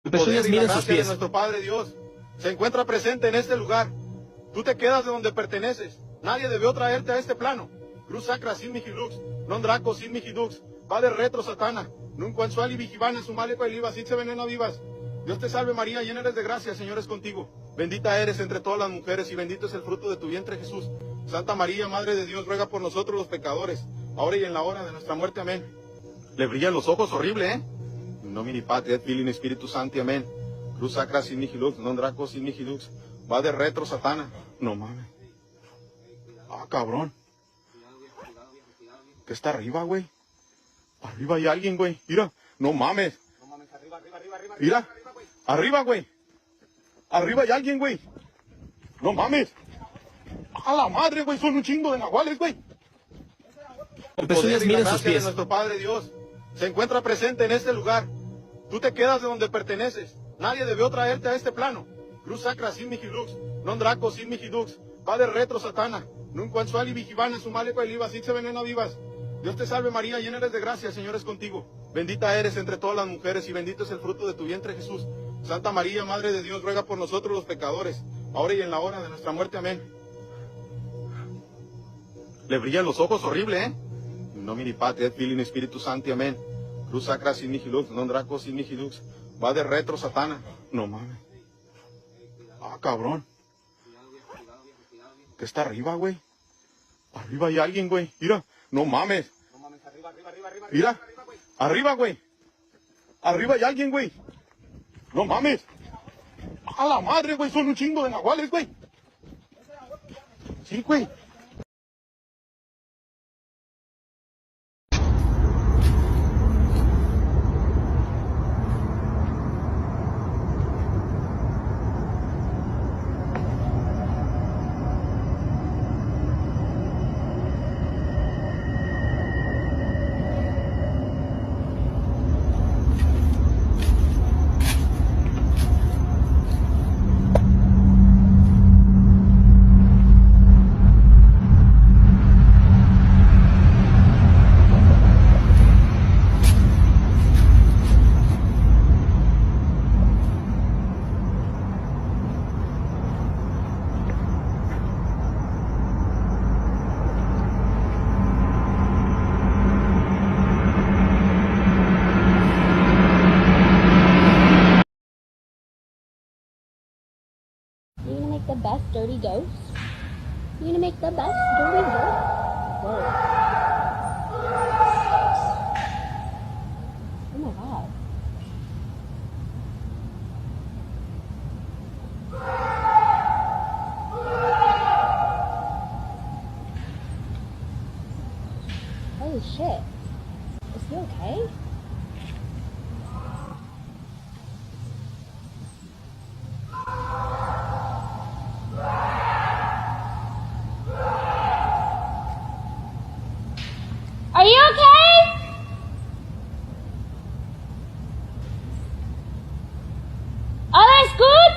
Pezuñas, poder y la miren sus gracia de pies. nuestro Padre Dios se encuentra presente en este lugar. Tú te quedas de donde perteneces. Nadie debió traerte a este plano. Cruz sacra sin mihilux, non draco sin mihidux, Padre retro satana, nun consuali vigivana sumale coeliva, sin se venena vivas. Dios te salve María, llena eres de gracia, el Señor es contigo. Bendita eres entre todas las mujeres y bendito es el fruto de tu vientre Jesús. Santa María, Madre de Dios, ruega por nosotros los pecadores, ahora y en la hora de nuestra muerte. Amén. Le brillan los ojos, horrible, ¿eh? In nomine Patri et Filii et Spiritus Sancti, amén. Cruz sacra sin nihilux, non draco sin nihilux, va de retro satana. No mames. Ah, cabrón. ¿Qué está arriba, güey? Arriba hay alguien, güey. Mira, no mames. Mira, arriba, güey. Arriba hay alguien, güey. No mames. A la madre, güey, son un chingo de nahuales, güey. El Pezuñas, poder y la miren sus gracia de pies. nuestro Padre Dios se encuentra presente en este lugar. Tú te quedas de donde perteneces. Nadie debió traerte a este plano. Cruz sacra sin mihilux, non draco sin mihidux, Padre retro satana, nun consuali vigivana sumale coeliva, sin se venena vivas. Dios te salve María, llena eres de gracia, el Señor es contigo. Bendita eres entre todas las mujeres y bendito es el fruto de tu vientre Jesús. Santa María, Madre de Dios, ruega por nosotros los pecadores, ahora y en la hora de nuestra muerte. Amén. Le brillan los ojos, horrible, ¿eh? In nomine Patri et Filii et Spiritus Sancti, amén. Cruz sacra sin nihilux, non draco sin nihilux, va de retro satana. No mames. Ah, cabrón. ¿Qué está arriba, güey? Arriba hay alguien, güey. Mira, no mames. Mira, arriba, güey. Arriba hay alguien, güey. No mames. A la madre, güey, son un chingo de nahuales, güey. Sí, güey. You're gonna make the best dirty ghost? You're gonna make the best dirty ghost? Whoa. Oh my god. Holy shit. Is he okay? Are you okay? Alles gut?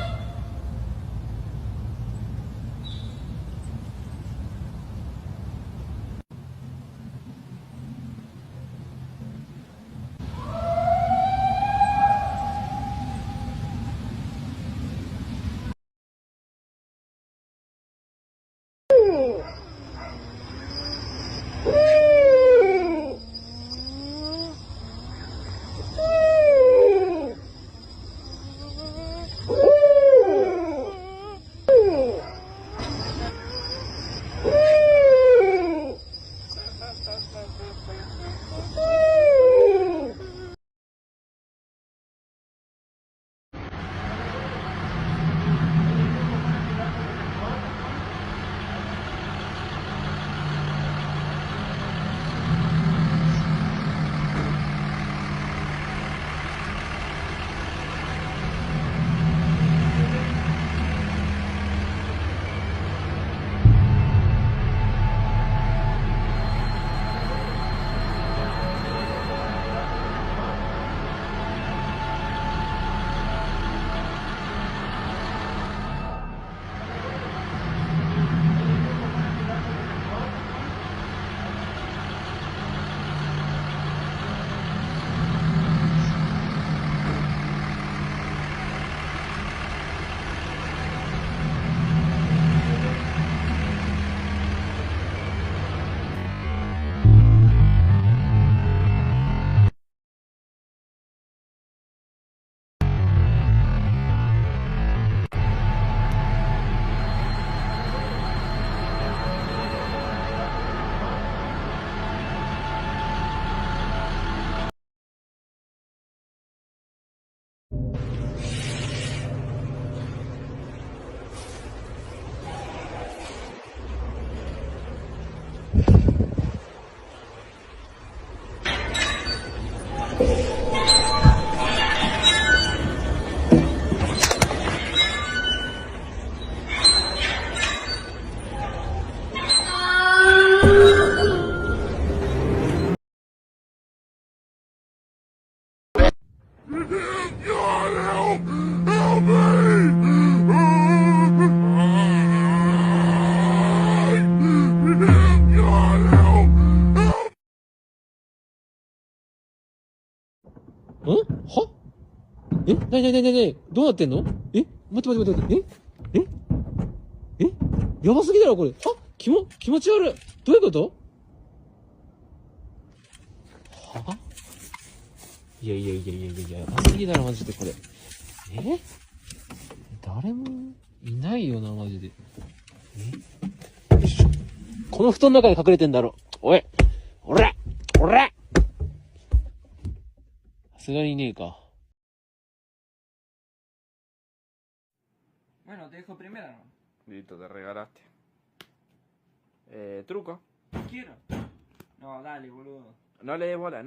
はなになになになにどうなってんの待って待って待って。やばすぎだろ、これ。気持ち悪い。どういうこと？いや、やばすぎだろ、マジでこれ。誰もいないよな、マジで。よいしょ。この布団の中に隠れてんだろ。おい！おら！さすがにいねえか。Bueno, te dejo primero, ¿no? Listo, te regalaste. Truco. Quiero. No, dale, boludo. No le des bola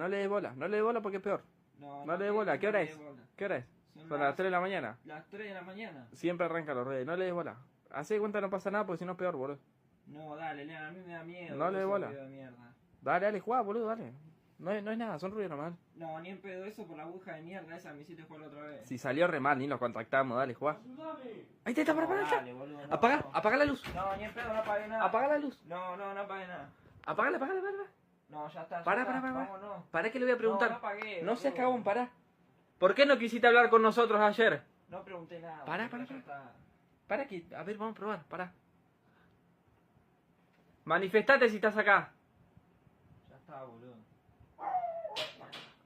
porque es peor. No le des bola. ¿Qué hora es? ¿Qué hora es? Son las 3 de la mañana. Las 3 de la mañana. Siempre arranca los redes. No le des bola. Hacé de cuenta no pasa nada porque si no es peor, boludo. No, dale, Lean, a mí me da miedo. No le des bola. Mierda. Dale, juega, boludo, dale. No es nada, son ruidos nomás. No, ni en pedo eso por la aguja de mierda esa me hiciste jugar otra vez. Si salió re mal, ni nos contactamos, dale, juega. Ahí está, para, Dale, boludo, no, apaga la luz. No, ni en pedo, no apagué nada. Apaga la luz. No apagué nada. Apágala. No, ya está. Para. Vámonos. Para que le voy a preguntar. No apagué, No seas boludo. cagón, pará. ¿Por qué no quisiste hablar con nosotros ayer? No pregunté nada. Para. Ya está. Para que, a ver, vamos a probar, pará. Manifestate si estás acá. Ya está, boludo.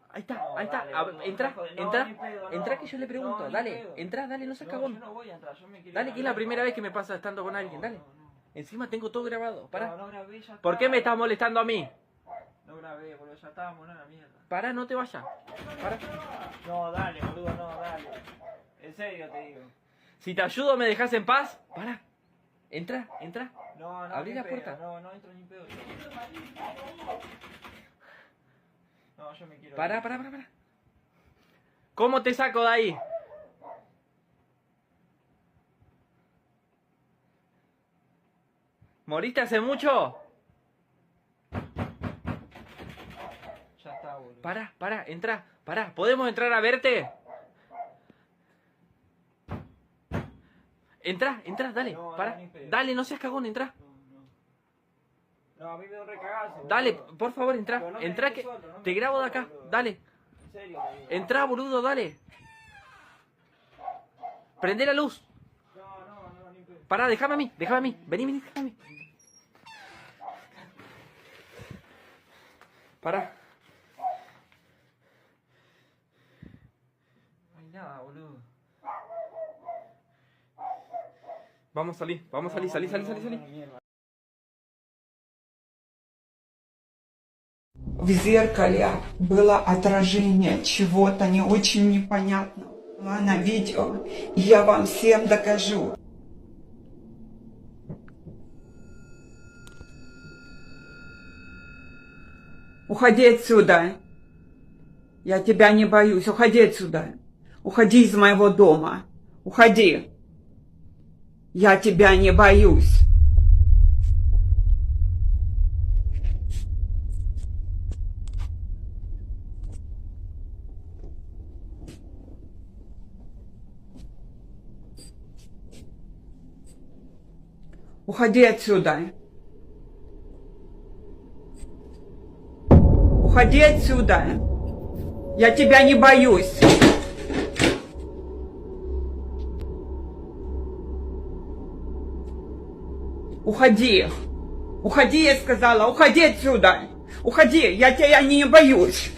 Ahí está. Dale, A ver, boludo, entra, no, entra. ni pedo, Entra no. que yo le pregunto. No, ni Dale, pedo. entra, dale, no seas No, cagón. yo no voy a entrar, yo me quiero Dale, ir que a es la la primera mierda. vez que me pasa estando con alguien, dale. No. Encima tengo todo grabado, pará. No grabé, ya está. ¿Por qué me estás molestando a mí? No grabé, boludo, ya estábamos en la mierda. Pará, no te vayas. Pará. No, dale, boludo, no, dale. En serio te digo. Si te ayudo, ¿me dejas en paz? Pará. Entra. No, Abrí ni la pedo, puerta. No entro ni pedo. No, yo me quiero ir. Pará. ¿Cómo te saco de ahí? ¿Moriste hace mucho? Ya está, boludo. Pará, entra. Pará, ¿podemos entrar a verte? Entra, dale. No, Pará. ni pedo. Dale, no seas cagón, entra. No, a mí me da un recagazo. Boludo. Dale, por favor, entra. Pero no me Entra dejes que solo, no me te dejes grabo de solo, acá. boludo. Dale. En serio te digo. Entra, boludo, dale. Prende la luz. No, ni pedo. Pará, déjame a mí. Vení, déjame a mí. Pará. No hay nada, boludo. Vamos a salir, salí. В зеркале было отражение чего-то не очень непонятного. На видео, и я вам всем докажу. Уходи отсюда. Я тебя не боюсь. Уходи отсюда. Уходи из моего дома. Уходи. Я тебя не боюсь. Уходи отсюда. Уходи отсюда. Я тебя не боюсь. Уходи. Уходи, я сказала. Уходи отсюда. Уходи. Я тебя не боюсь.